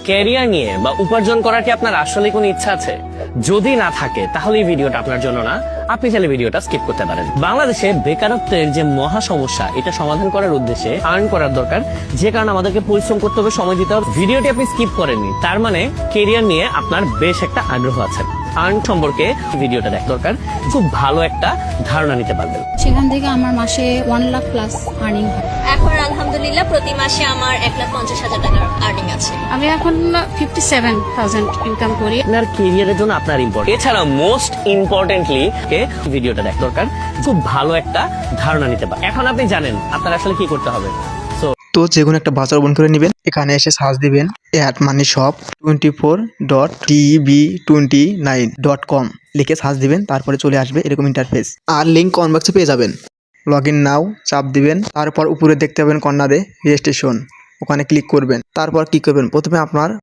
Career নিয়ে বা উপার্জন করার কি আপনার আসলে কোনো ইচ্ছা আছে? যদি না থাকে তাহলে এই ভিডিওটা আপনার জন্য না। আপনি চাইলে ভিডিওটা স্কিপ করতে পারেন। বাংলাদেশে বেকারত্বের যে মহা সমস্যা, এটা সমাধান করার উদ্দেশ্যে আর্ন করার দরকার, যে কারণে আমাদেরকে পরিশ্রম করতে হবে, সময় দিতে হবে। ভিডিওটি আপনি স্কিপ করেননি, তার মানে ক্যারিয়ার নিয়ে আপনার বেশ একটা আগ্রহ আছে। আর্ন সম্পর্কে ভিডিওটা দেখা দরকার, খুব ভালো একটা ধারণা নিতে পারবেন। সেখান থেকে আমার মাসে 1 লাখ প্লাস আর্নিং হয়। এখন আলহামদুলিল্লাহ প্রতি মাসে আমার 1,50,000 টাকার আর্নিং আছে। আমি এখন 57,000 ইনকাম করি। আপনার ক্যারিয়ারের জন্য আপনার ইম্পর্টেন্ট, এছাড়া মোস্ট ইম্পর্টেন্টলি ভিডিওটা দেখা দরকার, খুব ভালো একটা ধারণা নিতে পারেন। এখন আপনি জানেন আপনার আসলে কি করতে হবে। তো যে কোনো একটা ব্রাউজার ওপেন করে নেবেন, এখানে এসে সার্চ দিবেন admoneyshop24.tb29.com লিখে সার্চ দিবেন, তারপরে চলে আসবে এরকম ইন্টারফেস, আর লিঙ্ক কমেন্ট বক্সে পেয়ে যাবেন। লগ ইন নাও চাপ দিবেন, তারপর উপরে দেখতে পাবেন কর্নারে রেজিস্ট্রেশন, ওখানে ক্লিক করবেন। তারপর কি করবেন, প্রথমে আপনার